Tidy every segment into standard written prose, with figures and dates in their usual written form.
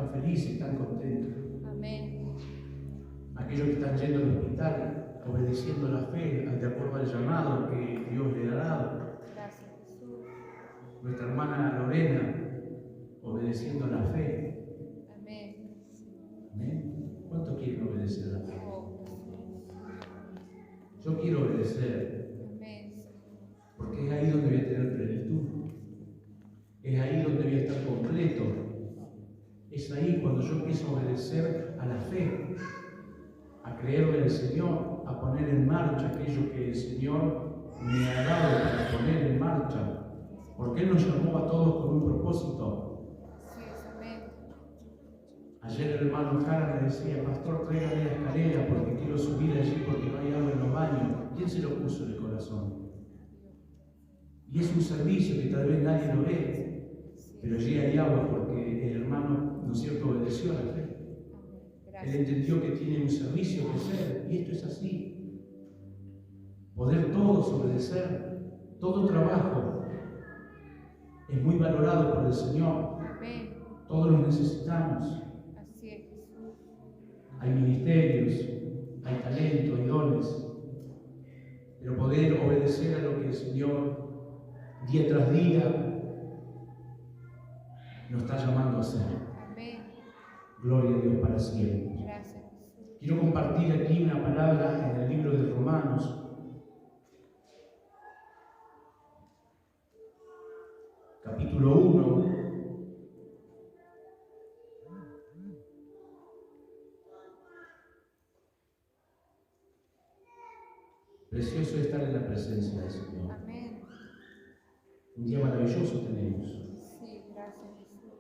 están felices, están contentos. Amén. Aquellos que están yendo al hospital, obedeciendo la fe, de acuerdo al llamado que Dios le ha dado. Gracias, Jesús. Nuestra hermana Lorena, obedeciendo la fe. Amén. ¿Amén? ¿Cuánto quieren obedecer la fe? Oh, Jesús. Yo quiero obedecer, Amén. porque es ahí donde voy a tener plenitud. Es ahí donde voy a estar completo. Es ahí cuando yo empiezo a obedecer a la fe, a creerle al Señor, a poner en marcha aquello que el Señor me ha dado para poner en marcha. Porque Él nos llamó a todos con un propósito. Así es, amén. Ayer el hermano Jara me decía: pastor, tráigame la escalera porque quiero subir allí porque no hay agua en los baños. ¿Quién se lo puso en el corazón? Y es un servicio que tal vez nadie lo ve, pero allí hay agua porque el hermano, ¿no es cierto?, obedeció a la fe. Él entendió que tiene un servicio que hacer, y esto es así. Poder todos obedecer, todo trabajo es muy valorado por el Señor. Amén. Todos los necesitamos. Así es, Jesús. Hay ministerios, hay talento, hay dones. Pero poder obedecer a lo que el Señor día tras día nos está llamando a hacer. Amén. Gloria a Dios para siempre. Gracias, Jesús. Quiero compartir aquí una palabra en el libro de Romanos, capítulo 1. Precioso estar en la presencia del Señor. Amén. Un día maravilloso tenemos. Sí, gracias, Jesús.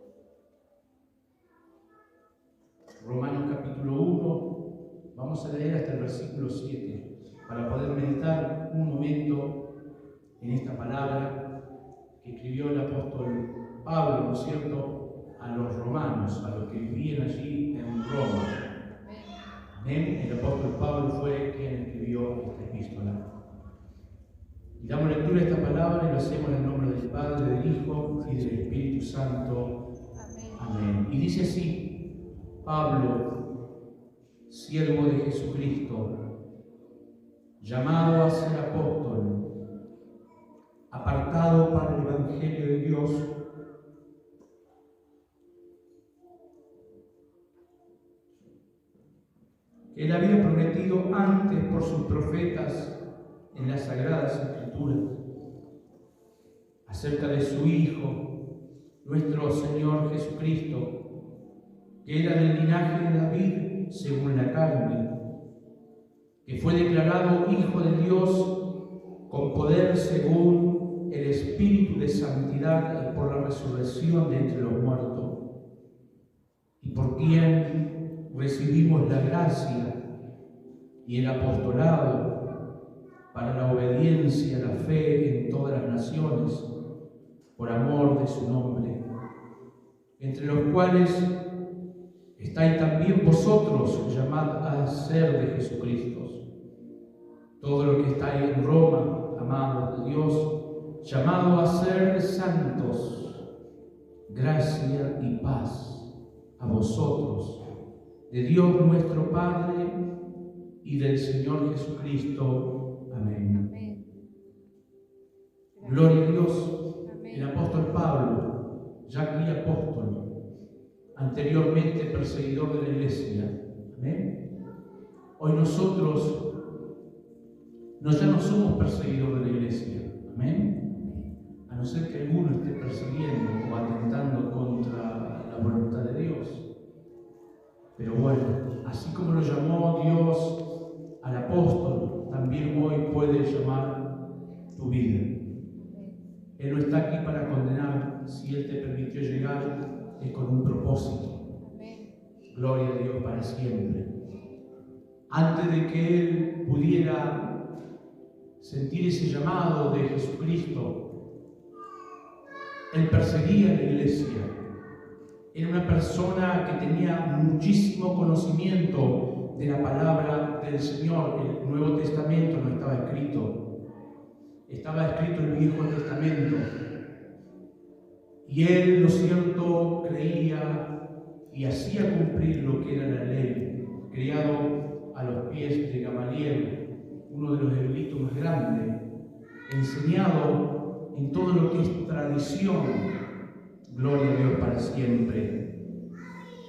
Romanos capítulo 1, vamos a leer hasta el versículo 7, para poder meditar un momento en esta palabra que escribió el apóstol Pablo, ¿no es cierto?, a los romanos, a los que vivían allí en Roma. Amén. El apóstol Pablo fue quien escribió esta epístola. Y damos lectura a esta palabra y lo hacemos en el nombre del Padre, del Hijo y del Espíritu Santo. Amén. Amén. Y dice así: Pablo, siervo de Jesucristo, llamado a ser apóstol, apartado para el Evangelio de Dios, que Él había prometido antes por sus profetas en las Sagradas Escrituras, acerca de su Hijo, nuestro Señor Jesucristo, que era del linaje de David según la carne, que fue declarado Hijo de Dios con poder según el Espíritu de Santidad y por la resurrección de entre los muertos, y por quien recibimos la gracia y el apostolado para la obediencia a la fe en todas las naciones, por amor de su nombre, entre los cuales estáis también vosotros, llamados a ser de Jesucristo. Todos los que estáis en Roma, amados de Dios, llamados a ser santos, gracia y paz a vosotros, de Dios nuestro Padre y del Señor Jesucristo. Amén. Amén. Gloria a Dios. Amén. El apóstol Pablo, ya aquí apóstol, anteriormente perseguidor de la iglesia. Amén. Hoy nosotros ya no somos perseguidores de la iglesia. Amén. A no ser que alguno esté persiguiendo o atentando contra la voluntad de Dios. Pero bueno, así como lo llamó Dios al apóstol, también hoy puede llamar tu vida. Él no está aquí para condenar. Si Él te permitió llegar, es con un propósito. Amén. Gloria a Dios para siempre. Antes de que Él pudiera sentir ese llamado de Jesucristo, Él perseguía a la iglesia. Era una persona que tenía muchísimo conocimiento de la palabra del Señor. El Nuevo Testamento no estaba escrito. Estaba escrito el Viejo Testamento. Y él, lo cierto, creía y hacía cumplir lo que era la ley, criado a los pies de Gamaliel, uno de los eruditos más grandes, enseñado en todo lo que es tradición, gloria a Dios para siempre.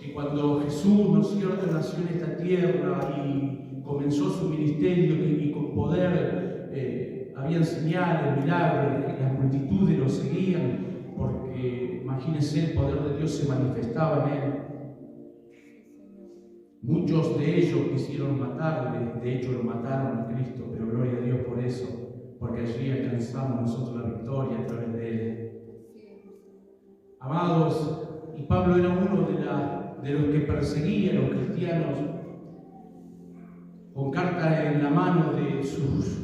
Que cuando Jesús, ¿no es cierto?, nació en esta tierra y comenzó su ministerio y con poder habían señales, milagros, que las multitudes lo seguían, porque imagínense, el poder de Dios se manifestaba en él. Muchos de ellos quisieron matarle, de hecho lo mataron a Cristo, pero gloria a Dios por eso, porque allí alcanzamos nosotros la victoria a través de él. Amados, y Pablo era uno de los que perseguía a los cristianos, con carta en la mano de sus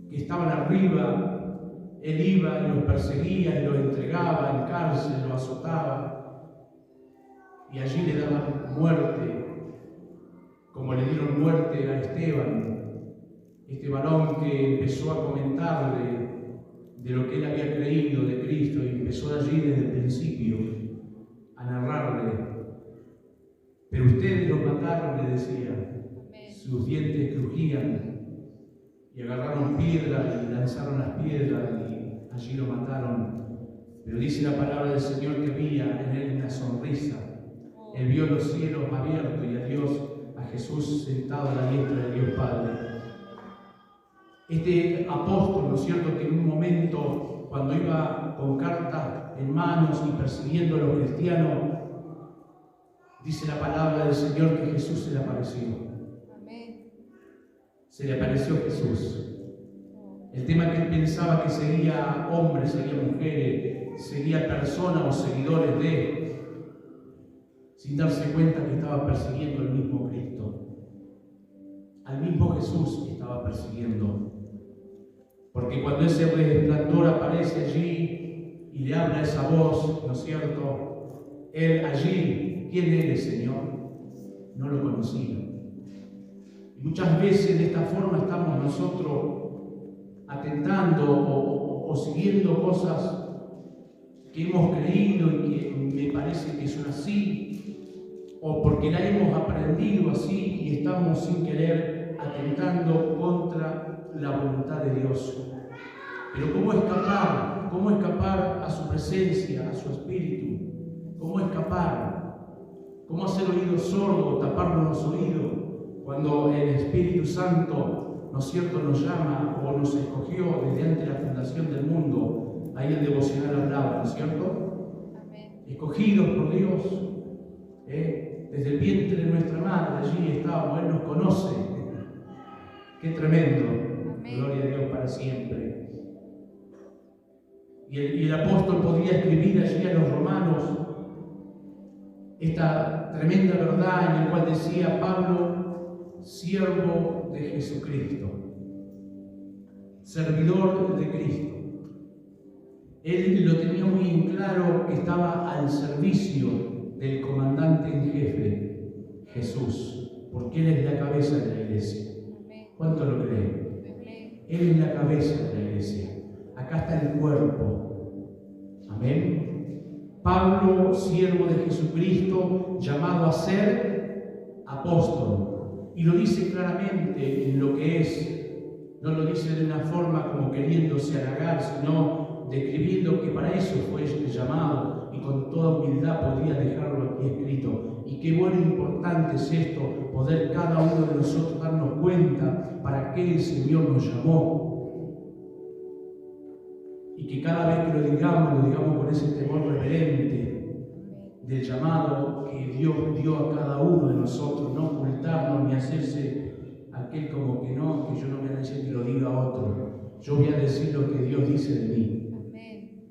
que estaban arriba. Él iba y los perseguía y los entregaba en cárcel, los azotaba, y allí le daban muerte, como le dieron muerte a Esteban, este varón que empezó a comentarle de lo que él había creído de Cristo y empezó allí desde el principio a narrarle. Pero ustedes los mataron, le decía. Sus dientes crujían y agarraron piedras y lanzaron las piedras y allí lo mataron. Pero dice la palabra del Señor que había en él una sonrisa. Él vio los cielos abiertos y a Dios, a Jesús sentado a la diestra de Dios Padre. Este apóstol, ¿no es cierto?, que en un momento, cuando iba con cartas en manos y persiguiendo a los cristianos, dice la palabra del Señor que Jesús se le apareció. Amén. Se le apareció Jesús. El tema que él pensaba que seguía hombres, seguía mujeres, seguía personas o seguidores de él, sin darse cuenta que estaba persiguiendo al mismo Cristo. Al mismo Jesús estaba persiguiendo. Porque cuando ese resplandor aparece allí y le habla esa voz, ¿no es cierto?, él allí, ¿quién eres, Señor? No lo conocía. Y muchas veces de esta forma estamos nosotros atentando o siguiendo cosas que hemos creído y que me parece que son así, o porque la hemos aprendido así y estamos sin querer atentando contra la voluntad de Dios. Pero ¿cómo escapar? ¿Cómo escapar a su presencia, a su espíritu? ¿Cómo escapar? ¿Cómo hacer oídos sordos, taparnos los oídos cuando el Espíritu Santo, ¿no es cierto?, nos llama o nos escogió desde antes de la fundación del mundo? Ahí el devocional hablaba, ¿no es cierto? Amén. Escogidos por Dios, desde el vientre de nuestra madre, allí estábamos, Él nos conoce. ¡Qué tremendo! Amén. Gloria a Dios para siempre. Y el apóstol podía escribir allí a los romanos esta tremenda verdad en la cual decía Pablo, siervo de Jesucristo, servidor de Cristo. Él lo tenía muy en claro que estaba al servicio del comandante en jefe, Jesús, porque Él es la cabeza de la iglesia. ¿Cuánto lo creen? Él es la cabeza de la iglesia. Acá está el cuerpo. Amén. Pablo, siervo de Jesucristo, llamado a ser apóstol. Y lo dice claramente en lo que es. No lo dice de una forma como queriéndose halagar, sino describiendo que para eso fue llamado y con toda humildad podía dejarlo aquí escrito. Y qué bueno e importante es esto, poder cada uno de nosotros darnos cuenta para qué el Señor nos llamó. Y que cada vez que lo digamos con ese temor reverente del llamado que Dios dio a cada uno de nosotros, no ocultarnos ni hacerse aquel como que no, que yo no voy a decir que lo diga a otro. Yo voy a decir lo que Dios dice de mí.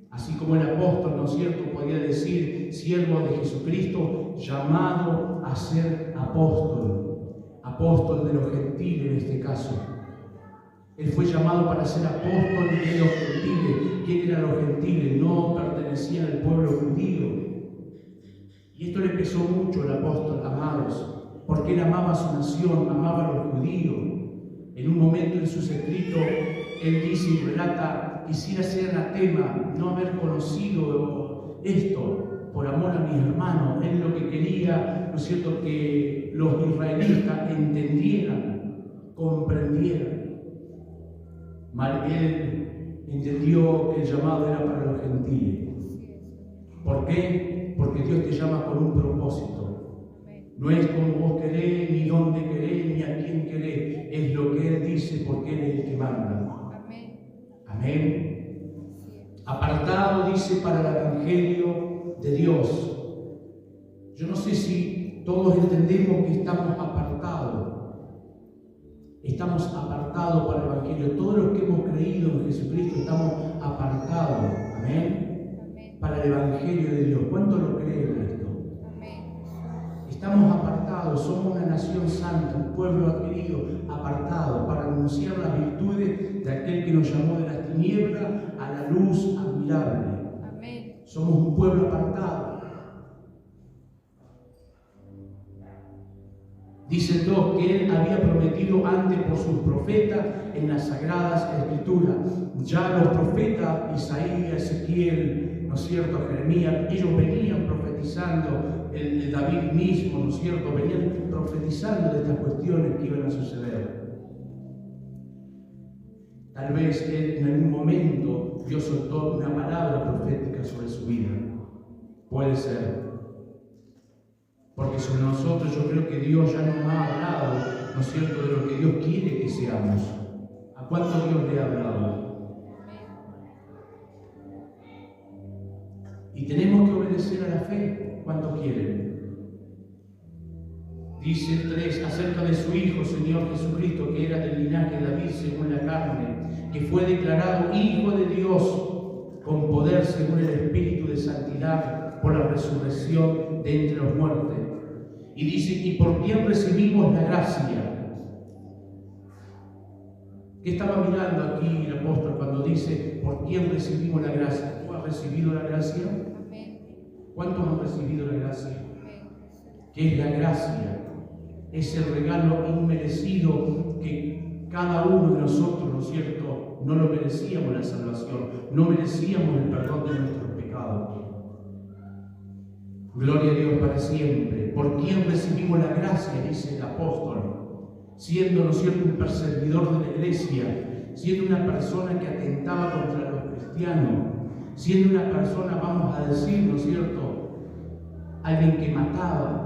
Así como el apóstol, ¿no es cierto?, podía decir, siervo de Jesucristo, llamado a ser apóstol, apóstol de los gentiles en este caso. Él fue llamado para ser apóstol de los gentiles. ¿Quién eran los gentiles? No pertenecían al pueblo judío. Y esto le pesó mucho al apóstol, amados, porque él amaba a su nación, amaba a los judíos. En un momento en sus escritos, él dice y relata, quisiera ser anatema, no haber conocido esto, por amor a mis hermanos. Él lo que quería, ¿no es cierto?, que los israelitas entendieran, comprendieran. Él entendió que el llamado era para los gentiles. ¿Por qué? Porque Dios te llama con un propósito. No es como vos querés, ni dónde querés, ni a quién querés. Es lo que Él dice porque Él es el que manda. Amén. Apartado, dice, para el Evangelio de Dios. Yo no sé si todos entendemos que estamos apartados. Estamos apartados para el Evangelio. Todos los que hemos creído en Jesucristo estamos apartados. Amén. Para el Evangelio de Dios. ¿Cuánto lo creen esto? Estamos apartados, somos una nación santa, un pueblo adquirido, apartado para anunciar las virtudes de aquel que nos llamó de las tinieblas a la luz admirable. Amén. Somos un pueblo apartado. Dice Dios que Él había prometido antes por sus profetas en las Sagradas Escrituras. Ya los profetas, Isaías, Ezequiel, ¿no es cierto?, Jeremías, ellos venían profetizando, el David mismo, ¿no es cierto?, venían profetizando de estas cuestiones que iban a suceder. Tal vez Él en algún momento Dios soltó una palabra profética sobre su vida. Puede ser. Porque sobre nosotros yo creo que Dios ya nos ha hablado, ¿no es cierto?, de lo que Dios quiere que seamos. ¿A cuánto Dios le ha hablado? Y tenemos que obedecer a la fe. ¿Cuánto quieren? Dice el 3 acerca de su Hijo, Señor Jesucristo, que era del linaje de David según la carne, que fue declarado Hijo de Dios con poder según el Espíritu de santidad por la resurrección de entre los muertos. Y dice, y por quien recibimos la gracia. ¿Qué estaba mirando aquí el apóstol cuando dice, por quien recibimos la gracia? ¿Tú has recibido la gracia? ¿Cuántos han recibido la gracia? ¿Qué es la gracia? Es el regalo inmerecido que cada uno de nosotros, ¿no es cierto?, no lo merecíamos la salvación, no merecíamos el perdón de nuestros pecados. Gloria a Dios para siempre. ¿Por quién recibimos la gracia?, dice el apóstol, siendo, ¿no es cierto?, un perseguidor de la iglesia, siendo una persona que atentaba contra los cristianos, siendo una persona, vamos a decir, ¿no es cierto?, alguien que mataba,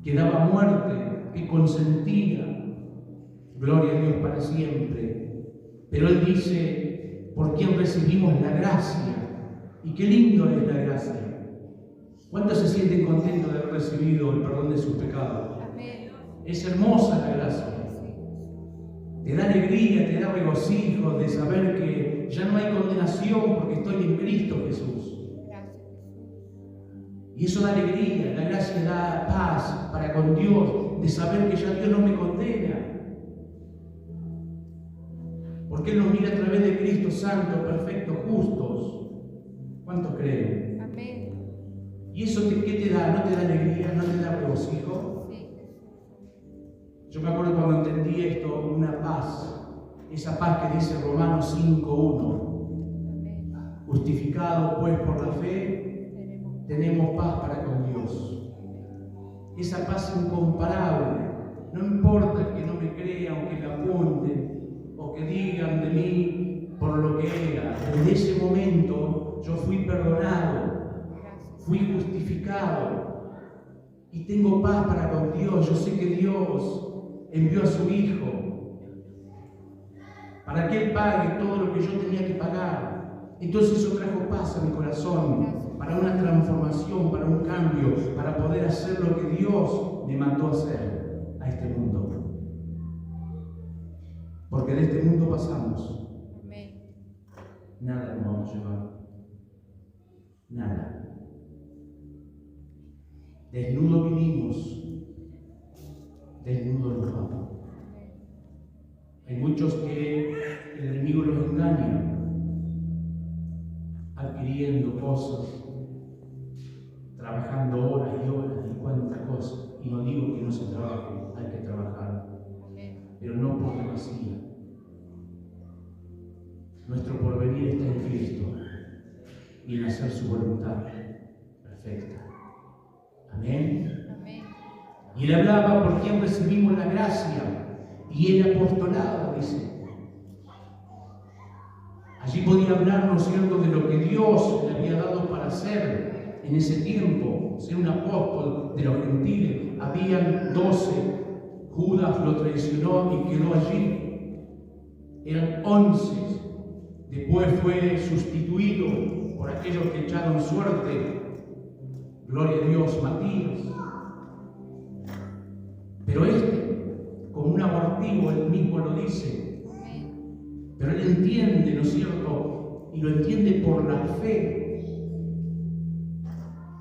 que daba muerte, que consentía. Gloria a Dios para siempre. Pero Él dice, ¿por quién recibimos la gracia? Y qué lindo es la gracia. ¿Cuántos se sienten contentos de haber recibido el perdón de sus pecados? Amén. Es hermosa la gracia. Te da alegría, te da regocijo de saber que ya no hay condenación porque estoy en Cristo Jesús. Y eso da alegría, la gracia da paz para con Dios, de saber que ya Dios no me condena. Porque Él nos mira a través de Cristo Santo, perfecto, justos. ¿Cuántos creen? Amén. ¿Y eso qué te da? ¿No te da alegría? ¿No te da regocijo? Sí. Yo me acuerdo cuando entendí esto, una paz. Esa paz que dice Romanos 5:1. Justificados pues por la fe, tenemos paz para con Dios. Esa paz incomparable. No importa que no me crean o que me apunten o que digan de mí por lo que era. Desde ese momento yo fui perdonado. Fui justificado y tengo paz para con Dios. Yo sé que Dios envió a su Hijo para que Él pague todo lo que yo tenía que pagar. Entonces eso trajo paz a mi corazón, para una transformación, para un cambio, para poder hacer lo que Dios me mandó a hacer a este mundo. Porque de este mundo pasamos. Nada nos vamos a llevar. Nada. Desnudo vinimos, desnudo nos vamos. Hay muchos que el enemigo los engaña, adquiriendo cosas, trabajando horas y horas y cuántas cosas. Y no digo que no se trabaje, hay que trabajar, pero no por demasía. Nuestro porvenir está en Cristo. y en hacer su voluntad perfecta. Amén. Amén. Y él hablaba por quien recibimos la gracia y el apostolado, dice. Allí podía hablar, ¿no es cierto?, de lo que Dios le había dado para hacer en ese tiempo, ser un apóstol de los gentiles. Habían 12, Judas lo traicionó y quedó allí. Eran 11. Después fue sustituido por aquellos que echaron suerte. Gloria a Dios, Matías. Pero como un abortivo, él mismo lo dice. Pero él entiende, ¿no es cierto? Y lo entiende por la fe.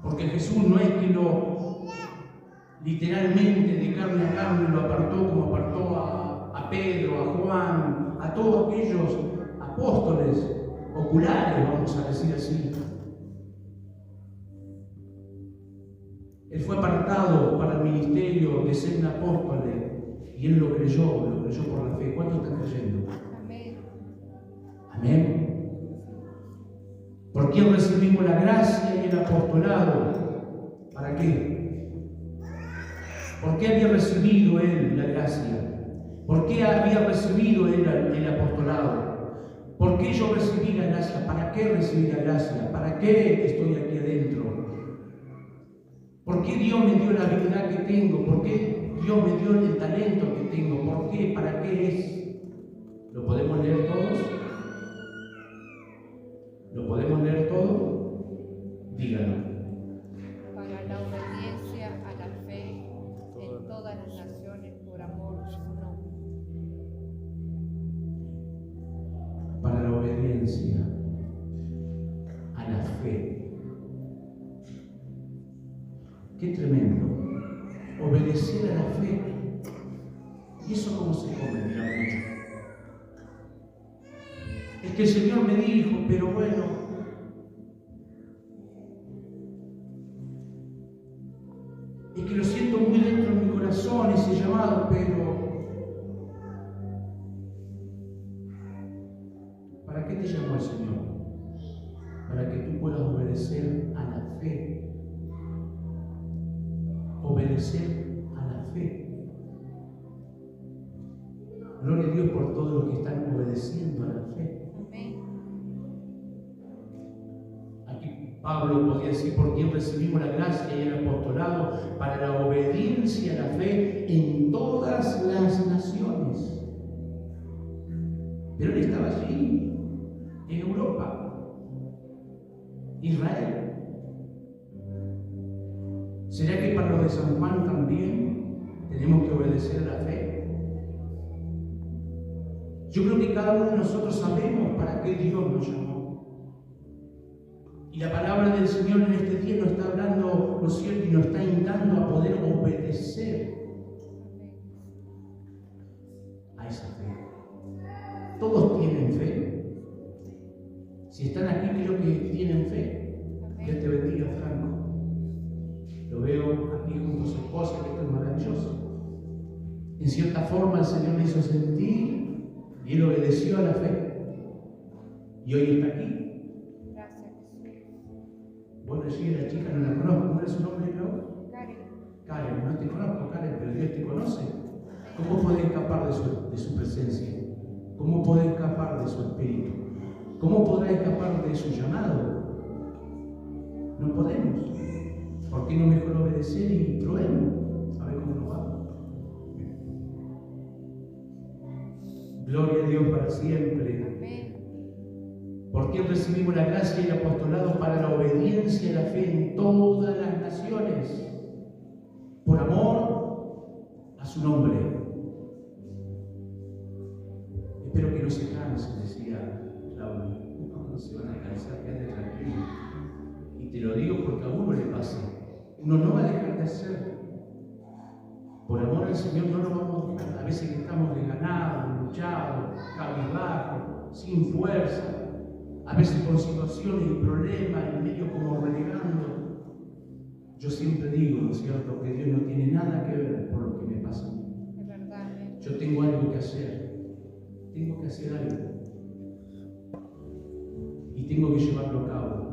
Porque Jesús no es que lo literalmente de carne a carne lo apartó como apartó a Pedro, a Juan, a todos aquellos apóstoles oculares, vamos a decir así. Él fue apartado para el ministerio de ser un apóstol y él lo creyó por la fe. ¿Cuántos están creyendo? Amén. ¿Por quién recibimos la gracia y el apostolado? ¿Para qué? ¿Por qué había recibido él la gracia? ¿Por qué había recibido él el apostolado? ¿Por qué yo recibí la gracia? ¿Para qué recibí la gracia? ¿Para qué estoy aquí adentro? ¿Por qué Dios me dio la habilidad que tengo? ¿Por qué Dios me dio el talento que tengo? ¿Por qué? ¿Para qué es? ¿Lo podemos leer todos? ¿Lo podemos leer todo? Díganlo. Para la obediencia a la fe en todas las naciones por amor a su nombre. Para la obediencia a la fe. Qué tremendo. Obedecer a la fe. ¿Y eso cómo se come? Dirá mucho. Es que el Señor me dijo, pero bueno, es que lo siento muy dentro de mi corazón ese llamado, pero ¿para qué te llamó el Señor? Para que tú puedas obedecer a la fe. Obedecer a la fe. Gloria a Dios por todos los que están obedeciendo a la fe. Aquí Pablo podía decir por quién recibimos la gracia y el apostolado para la obediencia a la fe en todas las naciones. Pero él estaba allí, en Europa, Israel. ¿Será que para los de San Juan también tenemos que obedecer a la fe? Yo creo que cada uno de nosotros sabemos para qué Dios nos llamó. Y la palabra del Señor en este día nos está hablando, ¿no es cierto? Y nos está invitando a poder obedecer a esa fe. ¿Todos tienen fe? Si están aquí, creo que tienen fe. Dios te bendiga, Franco. Lo veo aquí junto a su esposa, que esto es maravilloso. En cierta forma el Señor le hizo sentir y él obedeció a la fe. Y hoy está aquí. Gracias, Jesús. Bueno, sí, la chica no la conozco. ¿Cómo era su nombre, Clau? Karen. Karen, no te conozco, Karen, pero Dios te conoce. ¿Cómo podés escapar de su presencia? ¿Cómo podés escapar de su espíritu? ¿Cómo podrás escapar de su llamado? No podemos. ¿Por qué no mejor obedecer y probemos? A ver cómo nos va. Gloria a Dios para siempre. Amén. ¿Por qué recibimos la gracia y el apostolado para la obediencia y la fe en todas las naciones? Por amor a su nombre. Espero que no se canse, decía Claudio. No se van a cansar, quédate tranquilo. Y te lo digo porque a uno le pasa. Uno no va a dejar de hacer. Por amor al Señor no lo vamos a dejar. A veces que estamos desganados, luchados, cabizbajos, sin fuerza. A veces con situaciones y problemas, en medio como renegando. Yo siempre digo, ¿no es cierto?, que Dios no tiene nada que ver por lo que me pasa a mí. Es verdad. Yo tengo algo que hacer. Tengo que hacer algo. Y tengo que llevarlo a cabo.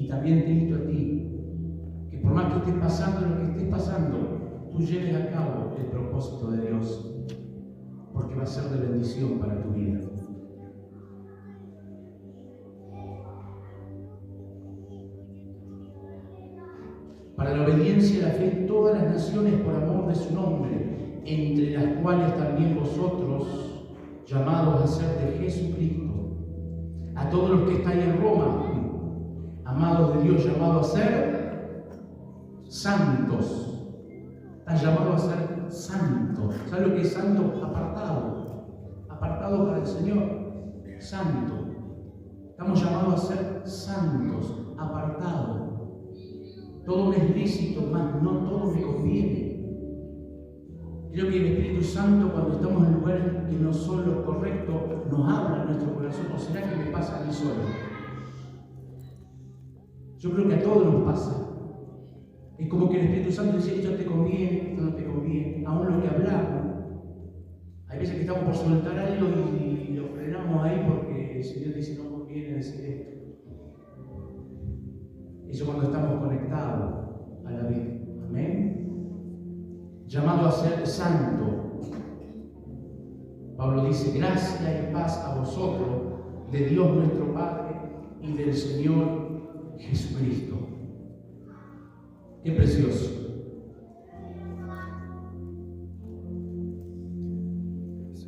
también te invito a ti, que por más que estés pasando lo que estés pasando, tú lleves a cabo el propósito de Dios, porque va a ser de bendición para tu vida. Para la obediencia a la fe, todas las naciones por amor de su nombre, entre las cuales también vosotros, llamados a ser de Jesucristo, a todos los que estáis en Roma, amados de Dios, llamados a ser santos. Estás llamado a ser santo. ¿Sabes lo que es santo? Apartado. Apartado para el Señor. Santo. Estamos llamados a ser santos, apartados. Todo me es lícito, mas no todo me conviene. Creo que el Espíritu Santo, cuando estamos en lugares que no son los correctos, nos habla en nuestro corazón. ¿O será que me pasa a mí solo? Yo creo que a todos nos pasa. Es como que el Espíritu Santo dice: esto te conviene, esto no te conviene. Aún lo que hablamos. Hay veces que estamos por soltar algo y lo frenamos ahí porque el Señor dice: no conviene decir esto. Eso cuando estamos conectados a la vida. Amén. Llamado a ser santo. Pablo dice: gracia y paz a vosotros, de Dios nuestro Padre y del Señor Jesucristo. Qué precioso.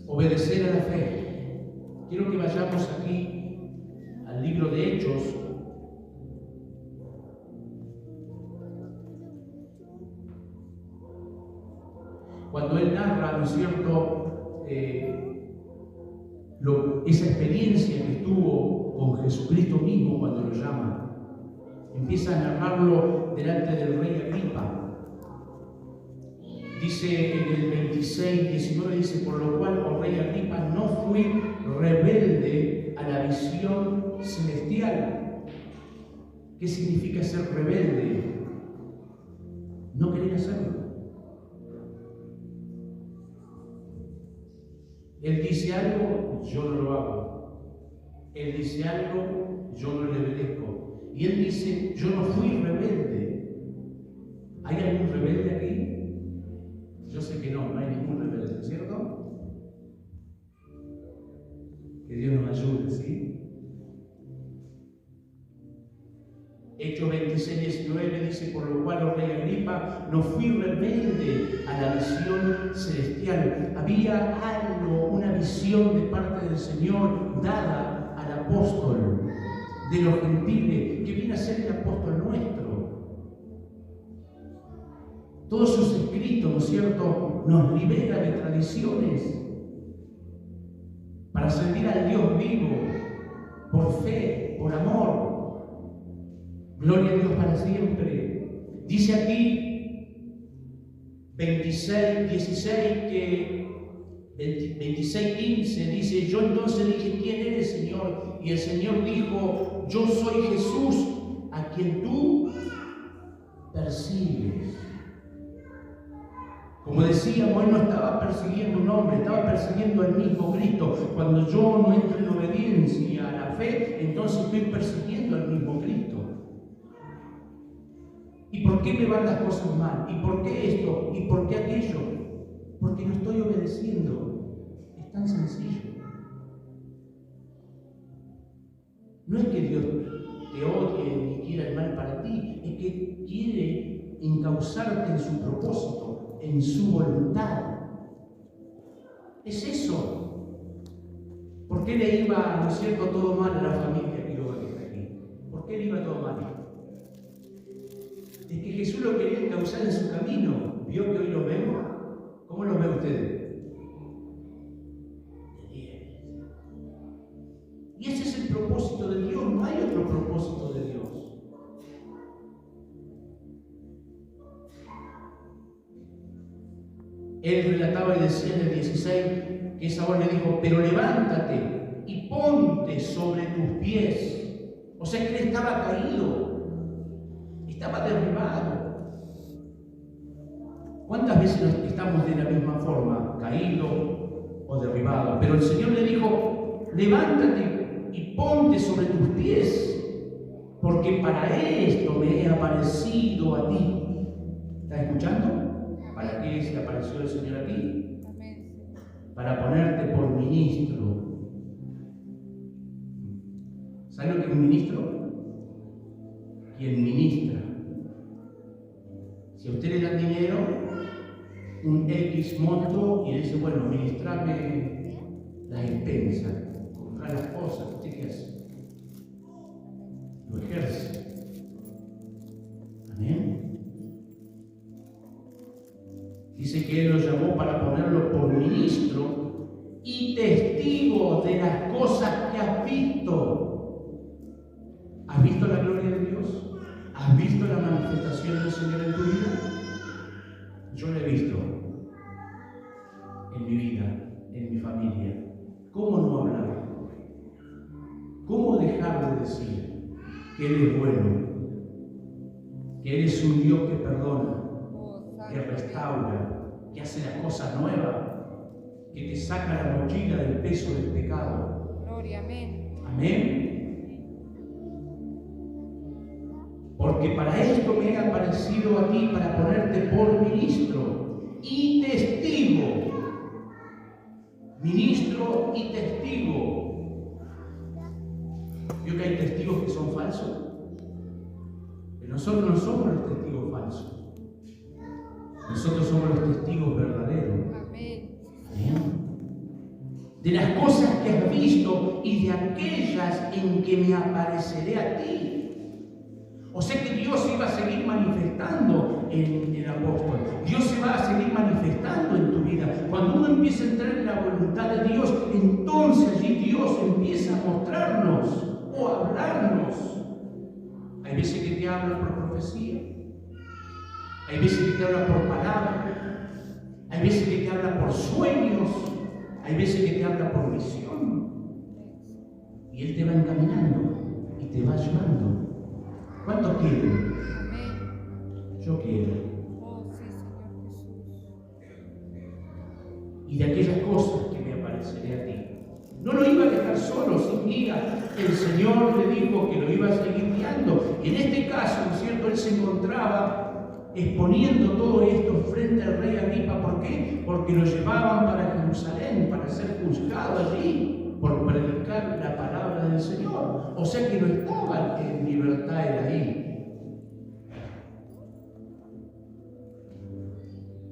Obedecer a la fe. Quiero que vayamos aquí al libro de Hechos. Cuando él narra, ¿no es cierto?, esa experiencia que tuvo con Jesucristo mismo cuando lo llama, empieza a narrarlo delante del rey Agripa. Dice en el 26, 19, dice: por lo cual, oh rey Agripa, no fui rebelde a la visión celestial. ¿Qué significa ser rebelde? No querer hacerlo. Él dice algo, yo no lo hago. Él dice algo, yo no le obedezco. Y él dice: yo no fui rebelde. ¿Hay algún rebelde aquí? Yo sé que no hay ningún rebelde, ¿cierto? Que Dios nos ayude, ¿sí? Hechos 26, 19 dice: por lo cual, oh rey Agripa, no fui rebelde a la visión celestial. Había algo, una visión de parte del Señor dada al apóstol de los gentiles, que viene a ser el apóstol nuestro. Todos sus escritos, ¿no es cierto?, nos liberan de tradiciones para servir al Dios vivo, por fe, por amor. Gloria a Dios para siempre. Dice aquí 26, 16 que 26, 15 dice: yo entonces dije: ¿quién eres, Señor? Y el Señor dijo: yo soy Jesús, a quien tú persigues. Como decíamos, él no estaba persiguiendo un hombre, estaba persiguiendo al mismo Cristo. Cuando yo no entro en obediencia a la fe, entonces estoy persiguiendo al mismo Cristo. ¿Y por qué me van las cosas mal? ¿Y por qué esto? ¿Y por qué aquello? Porque no estoy obedeciendo. Es tan sencillo. No es que Dios te odie ni quiera el mal para ti, es que quiere encauzarte en su propósito, en su voluntad. Es eso. ¿Por qué le iba, no es cierto, todo mal a la familia que está aquí? ¿Por qué le iba todo mal? Es que Jesús lo quería encauzar en su camino. ¿Vio que hoy lo vemos? ¿Cómo lo ven ustedes? Y ese es el propósito de Dios. No hay otro propósito de Dios. Él relataba y decía en el 16 que esa voz le dijo: pero levántate y ponte sobre tus pies. O sea que él estaba caído. Estaba derribado. ¿Cuántas veces estamos de la misma forma, caído o derribado? Pero el Señor le dijo: levántate y ponte sobre tus pies. porque para esto me he aparecido a ti. ¿Estás escuchando? ¿Para qué se apareció el Señor a ti? Amén. Para ponerte por ministro. ¿Sabes lo que es un ministro? Quien ministra. Si a usted le dan dinero, un X monto, y le dice, bueno, ministrame las expensas, comprar las cosas, ¿usted qué hace? Lo ejerce. Amén. Dice que Él lo llamó para ponerlo por ministro y testigo de las cosas que has visto. ¿Has visto la gloria de Dios? ¿Has visto la manifestación del Señor en tu vida? Yo la he visto en mi vida, en mi familia. ¿Cómo no hablar? ¿Cómo dejar de decir que Él es bueno? Que Él es un Dios que perdona, que restaura, que hace las cosas nuevas, que te saca la mochila del peso del pecado. Gloria, amén. Amén. Porque para esto me he aparecido a ti, para ponerte por ministro y testigo. Ministro y testigo. ¿Vio que hay testigos que son falsos? Pero nosotros no somos los testigos falsos. Nosotros somos los testigos verdaderos. Amén. De las cosas que has visto y de aquellas en que me apareceré a ti. O sea que Dios se iba a seguir manifestando en el apóstol. Dios se va a seguir manifestando en tu vida. Cuando uno empieza a entrar en la voluntad de Dios, entonces allí Dios empieza a mostrarnos o a hablarnos. Hay veces que te habla por profecía. Hay veces que te habla por palabra. Hay veces que te habla por sueños. Hay veces que te habla por visión. Y Él te va encaminando y te va ayudando. ¿Cuántos quieren? Amén. Yo quiero. Oh, sí, Señor Jesús. Y de aquellas cosas que me apareceré a ti. No lo iba a dejar solo, sin guía. El Señor le dijo que lo iba a seguir guiando. Y en este caso, ¿no es cierto?, Él se encontraba exponiendo todo esto frente al rey Agripa. ¿Por qué? Porque lo llevaban para Jerusalén, para ser juzgado allí por predicar la palabra del Señor. O sea que no estaba en libertad él ahí.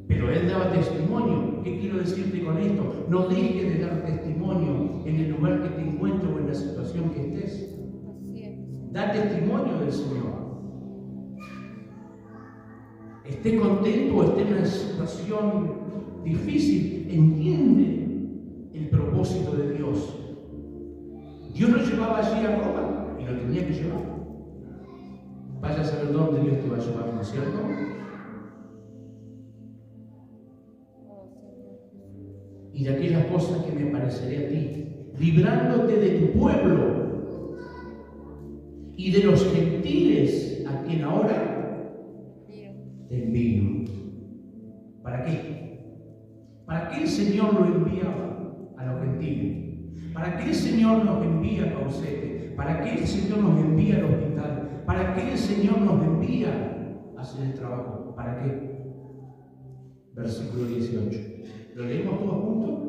Pero él daba testimonio. ¿Qué quiero decirte con esto? No dejes de dar testimonio en el lugar que te encuentres o en la situación que estés. Así es. Da testimonio del Señor. Esté contento o esté en una situación difícil, entiende el propósito de Dios. Dios lo llevaba allí a Roma y lo tenía que llevar. Vaya a saber dónde Dios te va a llevar, ¿no es cierto? Y de aquellas cosas que me pareceré a ti, librándote de tu pueblo y de los gentiles a quien ahora te envío. ¿Para qué? ¿Para qué el Señor lo enviaba a los gentiles? ¿Para qué el Señor nos envía a Caucete? ¿Para qué el Señor nos envía al hospital? ¿Para qué el Señor nos envía a hacer el trabajo? ¿Para qué? Versículo 18. ¿Lo leemos todos juntos?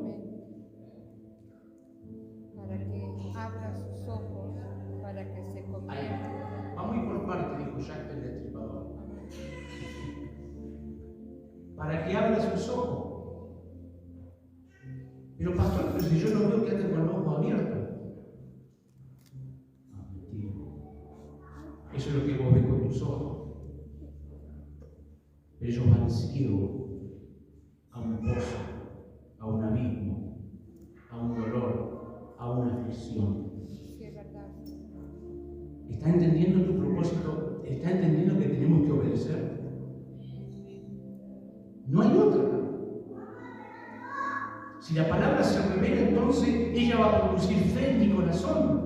Para que abra sus ojos, para que se convierta. Vamos a ir por parte, dijo Jack el Destripador. Para que abra sus ojos. Pero pastor, pero si yo no veo que ande con los ojos abiertos. No, mentira. Eso es lo que vos ves con tus ojos. Pero ellos van ciegos a un pozo, a un abismo, a un dolor, a una aflicción. Sí, es verdad. ¿Está entendiendo tu propósito? ¿Está entendiendo que tenemos que obedecer? No hay otra. Si la palabra se revela, entonces ella va a producir fe en mi corazón.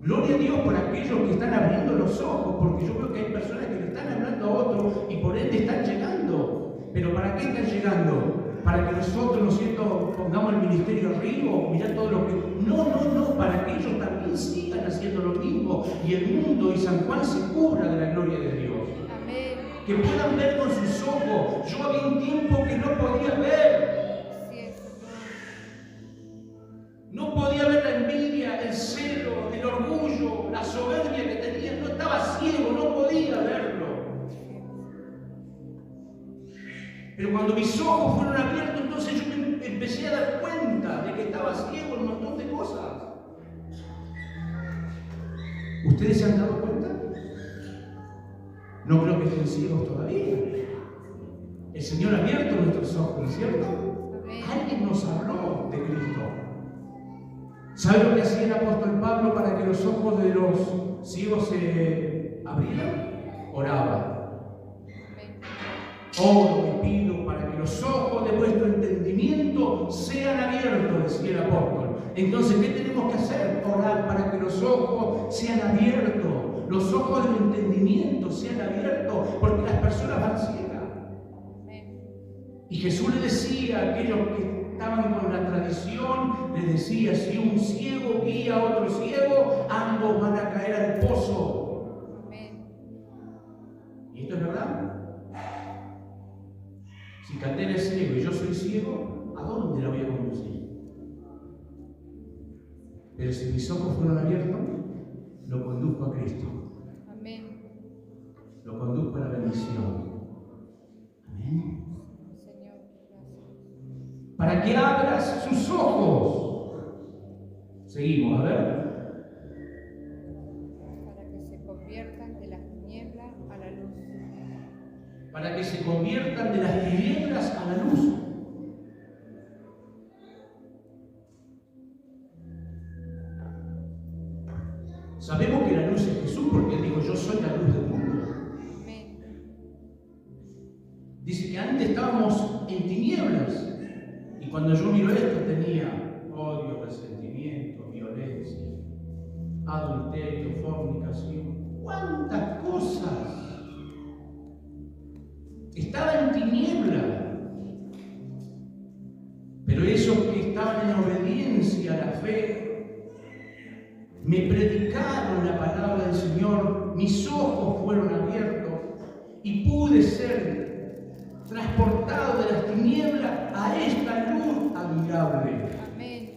Gloria a Dios por aquellos que están abriendo los ojos, porque yo veo que hay personas que le están hablando a otros y por ende están llegando. ¿Pero para qué están llegando? para que nosotros, ¿no es cierto?, pongamos el ministerio arriba, mirá todo lo que... No, para que ellos también sigan haciendo lo mismo y el mundo y San Juan se cubra de la gloria de Dios. Amén. Que puedan ver con sus ojos. Yo había un tiempo que no podía ver. No podía ver la envidia, el celo, el orgullo, la soberbia que tenía. No estaba ciego, no podía verlo. Pero cuando mis ojos fueron abiertos, entonces yo me empecé a dar cuenta de que estaba ciego en un montón de cosas. ¿Ustedes se han dado cuenta? No creo que estén ciegos todavía. El Señor ha abierto nuestros ojos, ¿no es cierto? Alguien nos habló de Cristo. ¿Sabe lo que hacía el apóstol Pablo para que los ojos de los ciegos se abrieran? Oraba. Oro y pido para que los ojos de vuestro entendimiento sean abiertos, decía el apóstol. Entonces, ¿qué tenemos que hacer? Orar para que los ojos sean abiertos, los ojos del entendimiento sean abiertos, porque las personas van ciegas. Y Jesús le decía a aquellos que estaban con la tradición, les decía, si un ciego guía a otro ciego, ambos van a caer al pozo. ¿Y esto es verdad? Si Catena es ciego y yo soy ciego, ¿a dónde la voy a conducir? Pero si mis ojos fueron abiertos, lo conduzco a Cristo. Amén. Lo conduzco a la bendición. Amén. Señor, gracias. Para que abras sus ojos. Seguimos, a ver. Para que se conviertan de las tinieblas a la luz. Para que se conviertan de las tinieblas a la luz. Sabemos que la luz es Jesús porque Él dijo, yo soy la luz del mundo. Dice que antes estábamos en tinieblas y cuando yo miro esto tenía odio, resentimiento, violencia, adulterio, fornicación, cuántas cosas. Estaba en tiniebla, pero esos que estaban en obediencia a la fe me predicaron la palabra del Señor, mis ojos fueron abiertos y pude ser transportado de las tinieblas a esta luz admirable. Amén.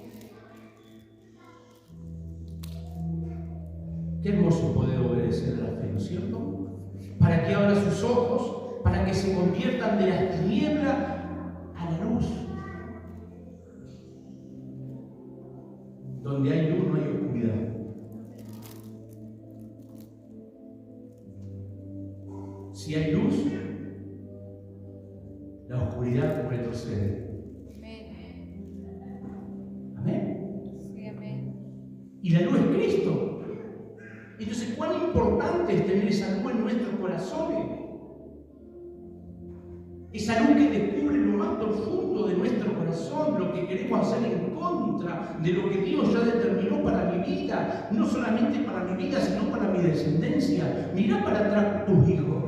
Qué hermoso poder obedecer a la fe, ¿no es cierto? Para que abra sus ojos, para que se conviertan de las tinieblas a la luz. Donde hay luz no hay oscuridad. Si hay luz, la oscuridad retrocede. Amén. Sí, amén. Y la luz es Cristo. Entonces, ¿cuán importante es tener esa luz en nuestros corazones? Esa luz que descubre lo más profundo de nuestro corazón, lo que queremos hacer en contra de lo que Dios ya determinó para mi vida, no solamente para mi vida, sino para mi descendencia. Mira para atrás tus hijos.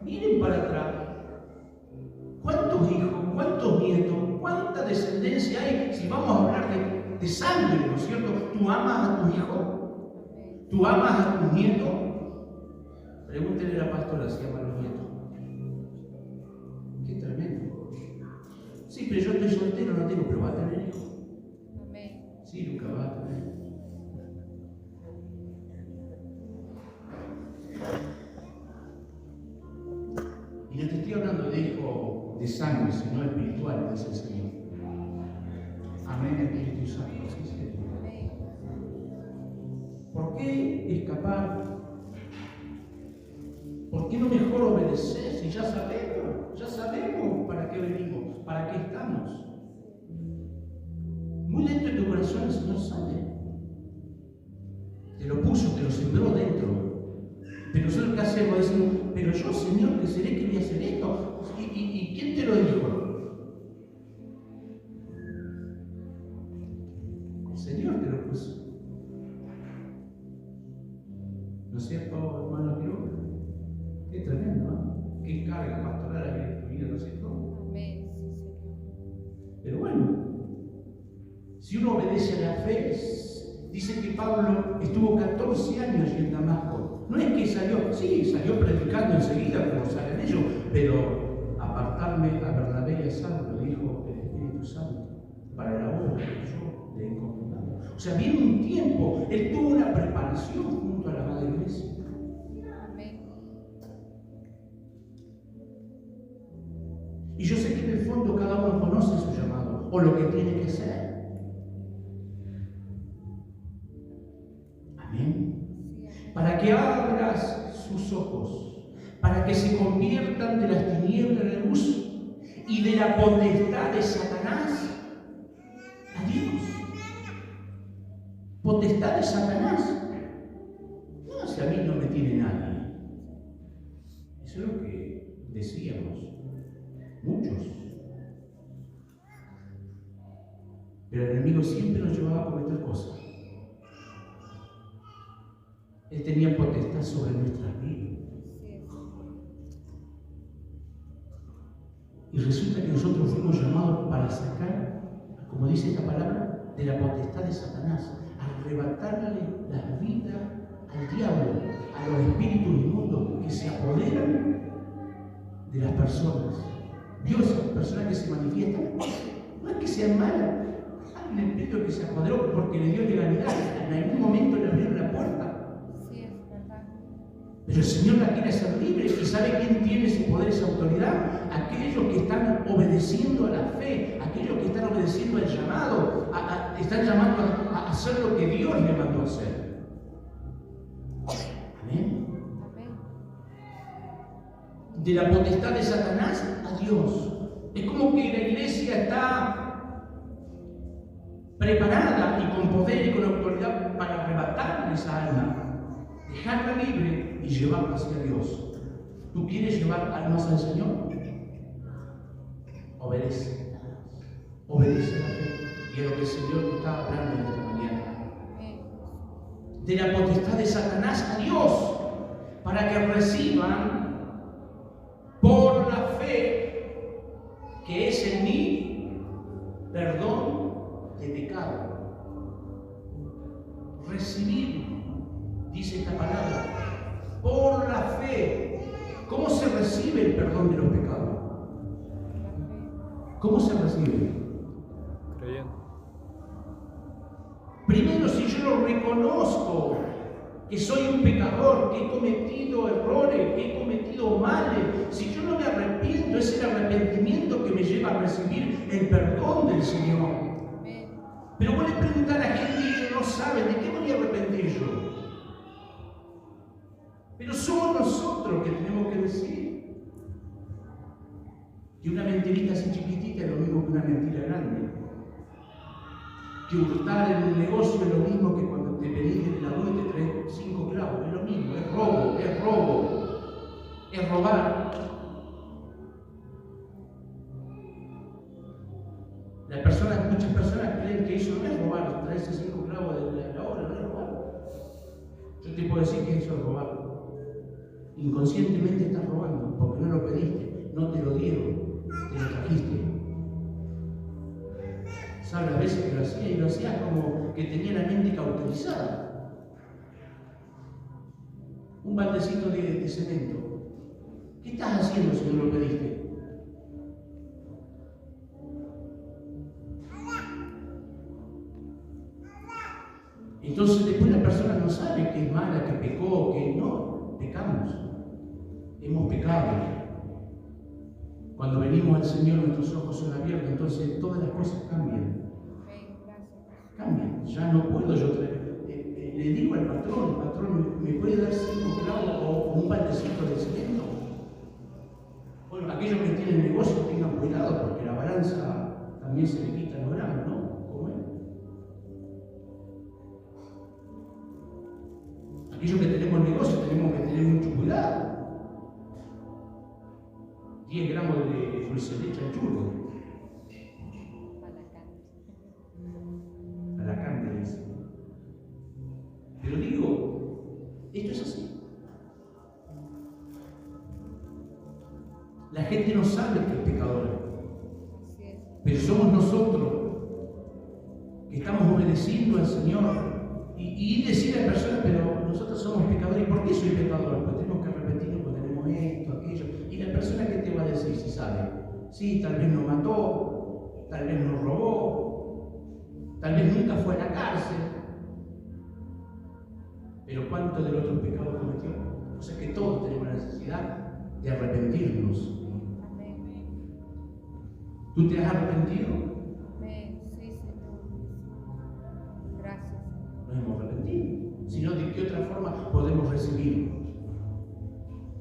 Miren para atrás. ¿Cuántos hijos, cuántos nietos, cuánta descendencia hay? Si vamos a hablar de sangre, ¿no es cierto? ¿Tú amas a tus hijos? ¿Tú amas a tus nietos? Pregúntenle a la pastora si ama a los nietos. Qué tremendo. Sí, pero yo estoy soltero, no tengo, pero va a tener hijos. Amén. Sí, Lucas va a tener. Y no te estoy hablando de hijos de sangre, sino espiritual, dice el Señor. Amén, Espíritu Santo. Sí, sí. ¿Por qué escapar? ¿Por qué no mejor obedecer si ya sabemos para qué venimos, para qué estamos? Muy dentro de tu corazón el Señor sabe. Te lo puso, te lo sembró dentro. Pero nosotros ¿qué hacemos? Decimos, pero yo, Señor, ¿qué seré que voy a hacer esto? ¿Y quién te lo dijo? El Señor te lo puso. ¿No es cierto, hermano Quiroga? Qué tremendo, ¿no? Qué carga pastoral hay en tu vida, ¿no es cierto? Dice que Pablo estuvo 14 años en Damasco. No es que salió predicando enseguida como salen ellos, pero apartarme a Bernabé y a Saulo, dijo el Espíritu Santo, para la obra que yo le he encomendado. O sea, viene un tiempo, él tuvo una preparación junto a la Madre Iglesia. Amén. Y yo sé que en el fondo cada uno conoce su llamado o lo que tiene que ser. Amén. Para que abras sus ojos, para que se conviertan de las tinieblas a la luz y de la potestad de Satanás a Dios. Potestad de Satanás. No, si a mí no me tiene nadie. Eso es lo que decíamos muchos. Pero el enemigo siempre nos llevaba a cometer cosas. Él tenía potestad sobre nuestras vidas. Y resulta que nosotros fuimos llamados para sacar, como dice esta palabra, de la potestad de Satanás, arrebatarle la vida al diablo, a los espíritus inmundos que se apoderan de las personas. Dios, esas personas que se manifiestan, no es que sean malas, hay un espíritu que se apoderó porque le dio legalidad, en algún momento le abrieron la puerta. Pero el Señor la quiere hacer libre. ¿Y sabe quién tiene ese poder, esa autoridad? Aquellos que están obedeciendo a la fe, aquellos que están obedeciendo al llamado, están llamando a hacer lo que Dios le mandó a hacer. Amén. De la potestad de Satanás a Dios. Es como que la iglesia está preparada y con poder y con autoridad para arrebatarle esa alma, dejarla libre y llevarla hacia Dios. ¿Tú quieres llevar almas al Señor? Obedece. Obedece a la fe. Y a lo que el Señor te está hablando en esta mañana. De la potestad de Satanás a Dios, para que reciban por la fe que es en mí perdón de pecado. Recibir, dice esta palabra, por la fe. ¿Cómo se recibe el perdón de los pecados? ¿Cómo se recibe? Creyendo. Primero, si yo lo reconozco, que soy un pecador, que he cometido errores, que he cometido males, si yo no me arrepiento, es el arrepentimiento que me lleva a recibir el perdón del Señor. Pero vos le preguntás a la gente y ellos no saben, ¿de qué me voy a arrepentir yo? Pero somos nosotros que tenemos que decir que una mentirita así chiquitita es lo mismo que una mentira grande. Que hurtar en un negocio es lo mismo que cuando te pedís en la luz y te traes 5 clavos. Es lo mismo, es robo, es robo, es robar. Muchas personas creen que eso no es robar, traerse 5 clavos de la obra, no es robar. Yo te puedo decir que eso es robar. Inconscientemente estás robando, porque no lo pediste, no te lo dieron, te lo trajiste. ¿Sabes? A veces que lo hacía y lo hacía como que tenía la mente cauterizada. Un baldecito de cemento. ¿Qué estás haciendo si no lo pediste? Entonces después la persona no sabe que es mala, que pecó, que no, pecamos. Hemos pecado. Cuando venimos al Señor, nuestros ojos son abiertos, entonces todas las cosas cambian. Cambian. Ya no puedo yo traer. Le digo al patrón, ¿me puede dar 5 clavos o un baldecito de cemento? Bueno, aquellos que tienen negocio tengan cuidado, porque la balanza también se le quita los gramos, ¿no? ¿Cómo es? Aquellos que tenemos negocio tenemos que tener mucho cuidado. 10 gramos de dulce de leche al churro. A la carne, dice. Pero digo, esto es así. La gente no sabe que es pecadora. Pero somos nosotros que estamos obedeciendo al Señor Y decir a la persona, pero nosotros somos pecadores. ¿Y por qué soy pecador? Pues tenemos que arrepentirnos porque tenemos esto, aquello. Y la persona, ¿qué te va a decir si sabe? Sí, tal vez no mató, tal vez no robó, tal vez nunca fue a la cárcel. Pero ¿cuánto del otro pecado cometió? O sea que todos tenemos la necesidad de arrepentirnos. ¿Tú te has arrepentido? Sí, Señor. Gracias. Nos hemos arrepentido. Sino, ¿de qué otra forma podemos recibir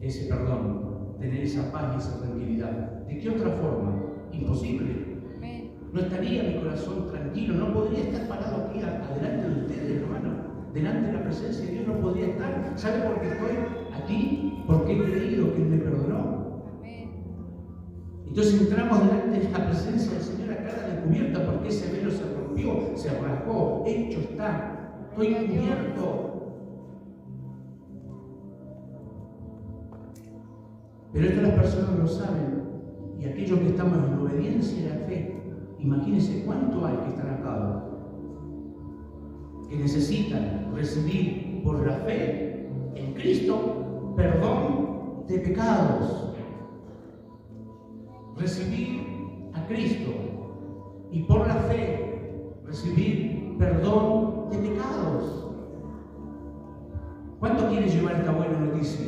ese perdón? Tener esa paz y esa tranquilidad. ¿De qué otra forma? Imposible. No estaría mi corazón tranquilo, no podría estar parado aquí adelante de ustedes, hermano. Delante de la presencia de Dios no podría estar. ¿Sabe por qué estoy aquí? Porque he creído que Él me perdonó. Entonces entramos delante de la presencia del Señor a cara descubierta, porque ese velo se rompió, se rasgó, hecho está. Estoy cubierto. Pero esto las personas no lo saben. Y aquellos que estamos en obediencia a la fe, imagínense cuánto hay que están acá, que necesitan recibir por la fe en Cristo perdón de pecados. Recibir a Cristo y por la fe recibir perdón de pecados. ¿Cuánto quieren llevar esta buena noticia?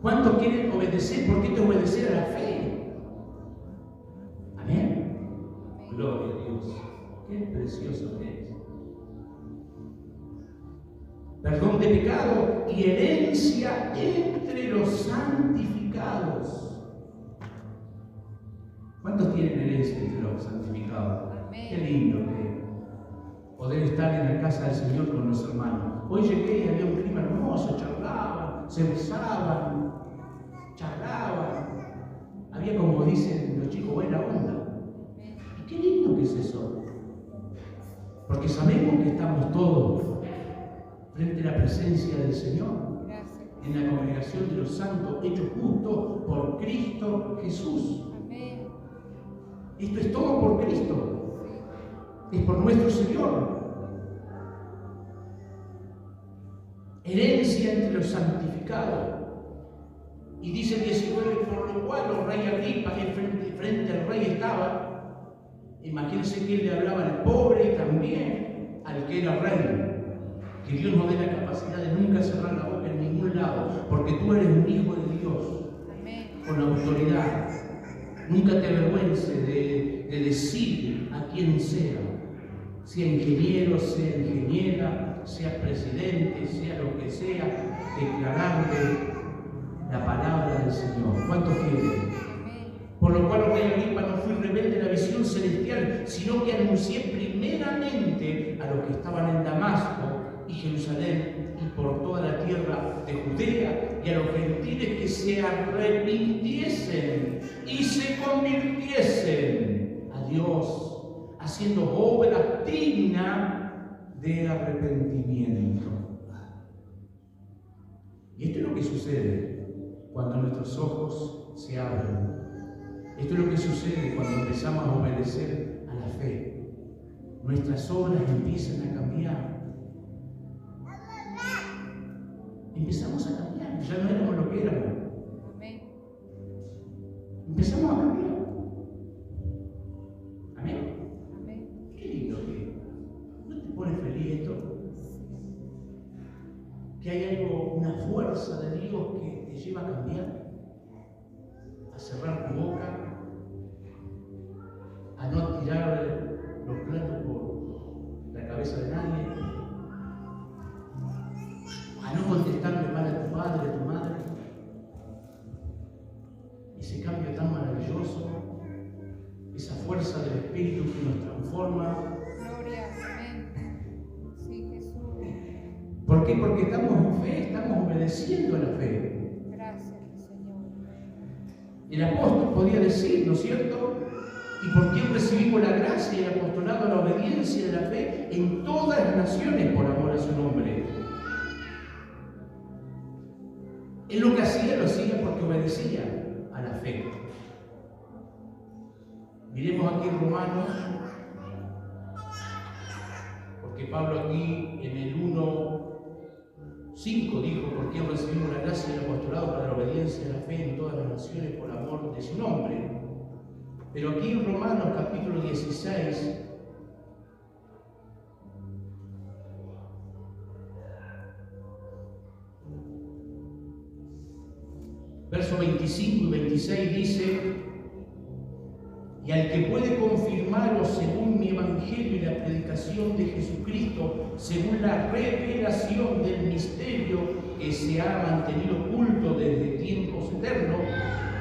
¿Cuántos quieren obedecer? ¿Por qué te obedecer a la fe? Amén. Gloria a Dios. Qué precioso que es. Perdón de pecado y herencia entre los santificados. ¿Cuántos tienen herencia entre los santificados? Amén. Qué lindo que es poder estar en la casa del Señor con los hermanos. Hoy llegué y había un clima hermoso, charlaban, se besaban, charlaban. Había, como dicen los chicos, buena onda. Y qué lindo que es eso. Porque sabemos que estamos todos frente a la presencia del Señor. Gracias. En la congregación de los santos, hechos justos por Cristo Jesús. Amén. Esto es todo por Cristo. Es por nuestro Señor. Herencia entre los santificados. Y dice el 19, por lo cual los rey Agripa, frente al rey estaba. Imagínense que él le hablaba al pobre y también al que era rey. Que Dios nos dé la capacidad de nunca cerrar la boca en ningún lado, porque tú eres un hijo de Dios. Amén. Con autoridad. Nunca te avergüences de decir a quien sea ingeniero, sea ingeniera, sea presidente, sea lo que sea, declararle la palabra del Señor. ¿Cuántos quieren? Por lo cual, rey Agripa, no fui rebelde de la visión celestial, sino que anuncié primeramente a los que estaban en Damasco y Jerusalén y por toda la tierra de Judea y a los gentiles que se arrepintiesen y se convirtiesen a Dios, haciendo obra digna de arrepentimiento. Y esto es lo que sucede cuando nuestros ojos se abren. Esto es lo que sucede cuando empezamos a obedecer a la fe. Nuestras obras empiezan a cambiar. Empezamos a cambiar. Ya no éramos lo que éramos. Amén. Empezamos a cambiar. Amén. Amén. Qué lindo que. ¿No te pone feliz esto? Que hay algo, una fuerza de Dios que te lleva a cambiar, a cerrar tu boca, a no tirar los platos por la cabeza de nadie, a no contestarle mal a tu padre, a tu madre. Ese cambio tan maravilloso, esa fuerza del Espíritu que nos transforma. Gloria. Amén. Sí, Jesús. ¿Por qué? Porque estamos en fe, estamos obedeciendo a la fe. Gracias, Señor. El apóstol podía decir, ¿no es cierto? ¿Y por quién recibimos la gracia y el apostolado a la obediencia de la fe en todas las naciones por amor a su nombre? Él lo que hacía, lo hacía porque obedecía a la fe. Miremos aquí en Romanos, porque Porque Pablo aquí en el 1:5 dijo: porque recibimos la gracia y el apostolado para la obediencia y la fe en todas las naciones por amor de su nombre. Pero aquí en Romanos capítulo 16, versos 25 y 26 dice: y al que puede confirmaros según mi evangelio y la predicación de Jesucristo, según la revelación del misterio que se ha mantenido oculto desde tiempos eternos,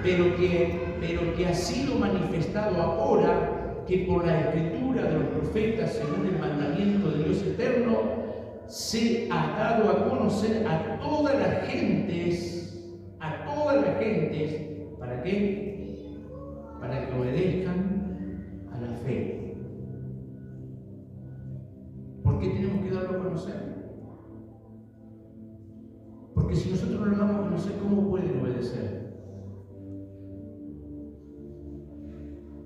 pero que ha sido manifestado ahora, que por la escritura de los profetas, según el mandamiento de Dios eterno, se ha dado a conocer a todas las gentes. ¿Para qué? Para que obedezcan a la fe. ¿Por qué tenemos que darlo a conocer? Porque si nosotros no lo damos a conocer, ¿cómo pueden obedecer?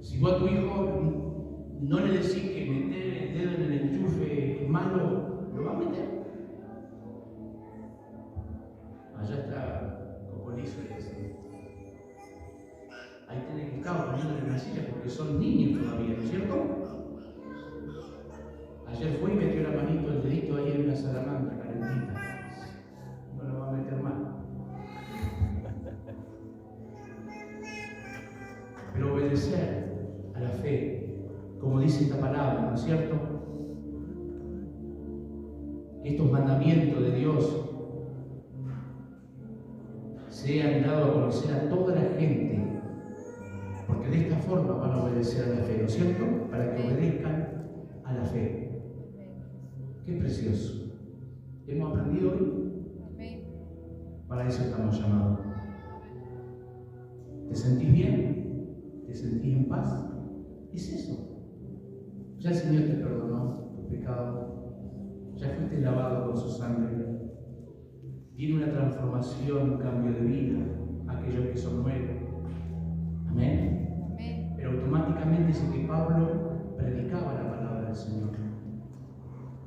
Si vos a tu hijo no le decís que meter el dedo en el enchufe malo, ¿lo va a meter? Allá está Cocolizo, le dice. Ahí tenés que estar poniéndole en la silla porque son niños todavía, ¿no es cierto? Ayer fue y metió la manito, el dedito ahí en una salamandra calentita. No lo va a meter más. Pero obedecer a la fe, como dice esta palabra, ¿no es cierto? Estos mandamientos de Dios sean dados a conocer a toda la gente, porque de esta forma van a obedecer a la fe, ¿no es cierto? Para que obedezcan a la fe. Qué precioso. ¿Hemos aprendido hoy? Para eso estamos llamados. ¿Te sentís bien? ¿Te sentís en paz? Es eso. Ya el Señor te perdonó tu pecado. Ya fuiste lavado con su sangre. Tiene una transformación, un cambio de vida, aquellos que son nuevos. Amén. Amén. Pero automáticamente dice que Pablo predicaba la palabra del Señor.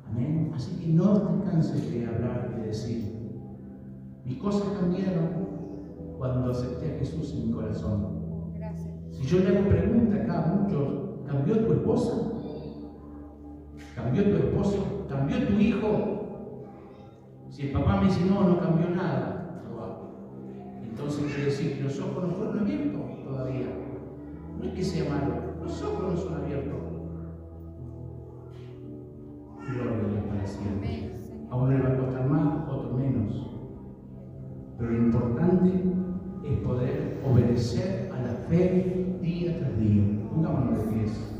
Amén. Así que no te canses de hablar y de decir: mis cosas cambiaron cuando acepté a Jesús en mi corazón. Gracias. Si yo le hago pregunta acá a muchos: ¿cambió tu esposa? ¿Cambió tu esposo? ¿Cambió tu hijo? Si el papá me dice: no, no cambió nada, entonces quiere decir que los ojos no fueron abiertos todavía. No es que sea malo, los ojos no son abiertos. Gloria a Dios para siempre. A uno le va a costar más, a otro menos. Pero lo importante es poder obedecer a la fe día tras día. Pongámonos de pies.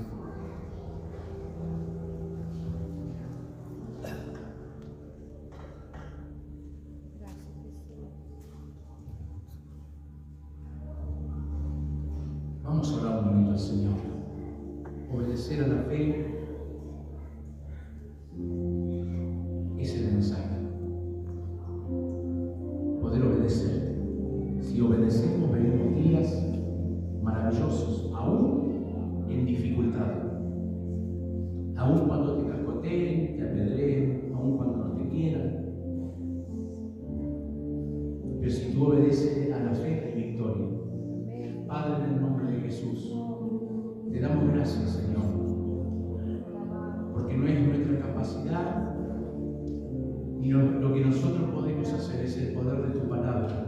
Vamos a orar un momento al Señor. Obedecer a la fe es el mensaje. Poder obedecer. Si obedecemos, veremos días maravillosos, aún en dificultad. Aún cuando te cascoteen, te apedreen, aún cuando no te quieran. Pero si tú obedeces a la fe, hay victoria. Padre, en el nombre de Jesús, te damos gracias, Señor, porque no es nuestra capacidad ni lo que nosotros podemos hacer, es el poder de tu palabra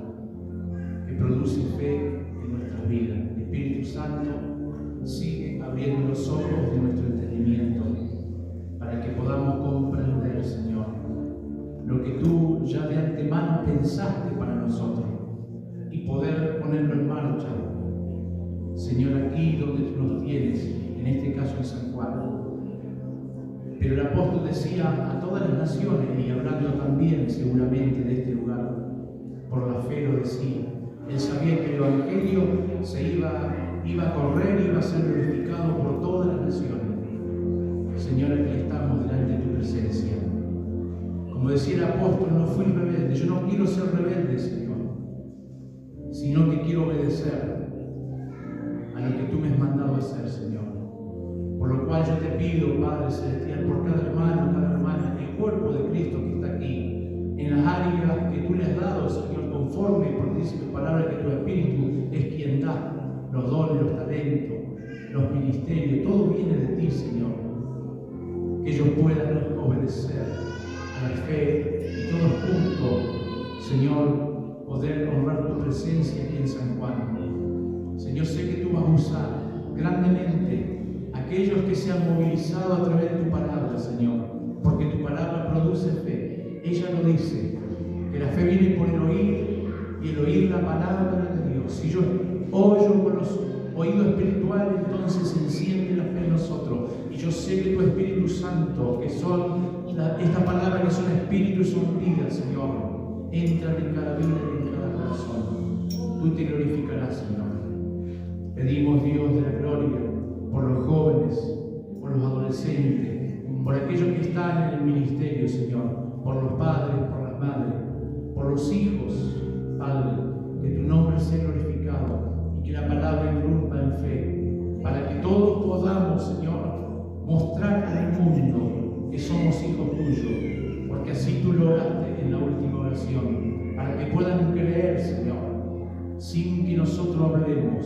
que produce fe en nuestras vidas. Espíritu Santo, sigue abriendo los ojos de nuestro entendimiento para que podamos comprender, Señor, lo que tú ya de antemano pensaste para nosotros y poder ponerlo en marcha. Señor, aquí donde tú nos tienes, en este caso en San Juan. Pero el apóstol decía a todas las naciones, y hablando también seguramente de este lugar, por la fe lo decía. Él sabía que el Evangelio se iba a correr y iba a ser glorificado por todas las naciones. Señor, aquí estamos delante de tu presencia. Como decía el apóstol, no fui rebelde. Yo no quiero ser rebelde, Señor, sino que quiero obedecer a lo que tú me has mandado hacer, Señor. Por lo cual yo te pido, Padre Celestial, por cada hermano conforme, porque dice tu palabra que tu Espíritu es quien da los dones, los talentos, los ministerios, todo viene de ti, Señor. Que ellos puedan obedecer a la fe y todos juntos, Señor, poder honrar tu presencia aquí en San Juan. Señor, sé que tú vas a usar grandemente a aquellos que se han movilizado a través de tu palabra, Señor, porque tu palabra produce fe. Ella lo dice, que la fe viene por el oír y el oír la palabra de Dios. Si yo oyo con los oídos espirituales, entonces se enciende la fe en nosotros. Y yo sé que tu Espíritu Santo, que son estas palabras que son espíritu y son vida, Señor, entran en cada vida y en cada corazón. Tú te glorificarás, Señor. Pedimos, Dios de la gloria, por los jóvenes, por los adolescentes, por aquellos que están en el ministerio, Señor, por los padres, por las madres, por los hijos, Padre, que tu nombre sea glorificado y que la palabra irrumpa en fe, para que todos podamos, Señor, mostrar al mundo que somos hijos tuyos, porque así tú lo oraste en la última oración, para que puedan creer, Señor, sin que nosotros hablemos,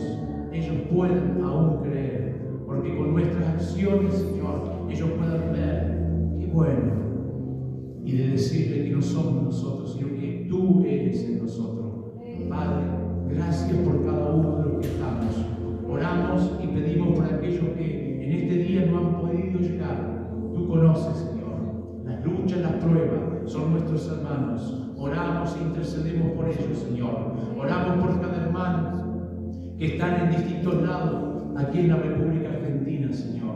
ellos puedan aún creer, porque con nuestras acciones, Señor, ellos puedan ver qué bueno, y de decirle que no somos nosotros, sino que tú eres en nosotros. Padre, gracias por cada uno de los que estamos. Oramos y pedimos por aquellos que en este día no han podido llegar. Tú conoces, Señor, las luchas, las pruebas, son nuestros hermanos. Oramos e intercedemos por ellos, Señor. Oramos por cada hermano que están en distintos lados aquí en la República Argentina, Señor.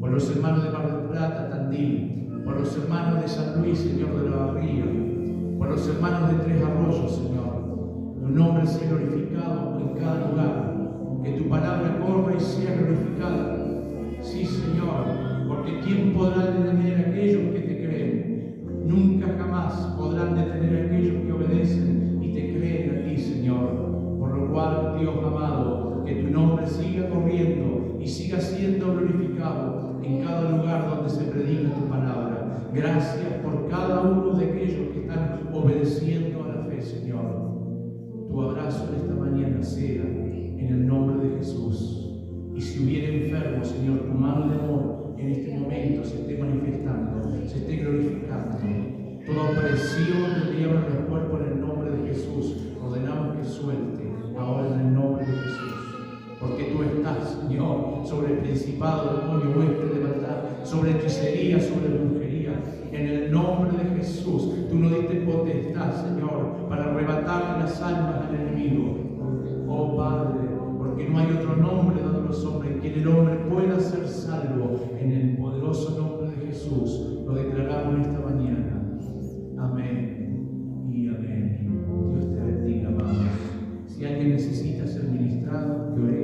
Por los hermanos de Mar del Plata, Tandil, por los hermanos de San Luis, Señor, de la Barría, por los hermanos de Tres Arroyos, Señor. Tu nombre sea glorificado en cada lugar, que tu palabra corra y sea glorificada. Sí, Señor, porque ¿quién podrá detener a aquellos que te creen? Nunca jamás podrán detener a aquellos que obedecen y te creen a ti, Señor. Por lo cual, Dios amado, que tu nombre siga corriendo y siga siendo glorificado en cada lugar donde se predica tu palabra. Gracias por cada uno de aquellos que están obedeciendo a la fe, Señor. Tu abrazo en esta mañana sea en el nombre de Jesús. Y si hubiera enfermo, Señor, tu mano de amor en este momento se esté manifestando, se esté glorificando. Toda opresión de diablo en el cuerpo en el nombre de Jesús, ordenamos que suelte ahora en el nombre de Jesús. Porque tú estás, Señor, sobre el principado, demonio, hueste de maldad, sobre hechicería, sobre brujería. En el nombre de Jesús, tú nos diste potestad, Señor, para arrebatar las almas al enemigo. Oh Padre, porque no hay otro nombre dado a los hombres en quien el hombre pueda ser salvo. En el poderoso nombre de Jesús lo declaramos en esta mañana. Amén y amén. Dios te bendiga, amados. Si alguien necesita ser ministrado, que oremos.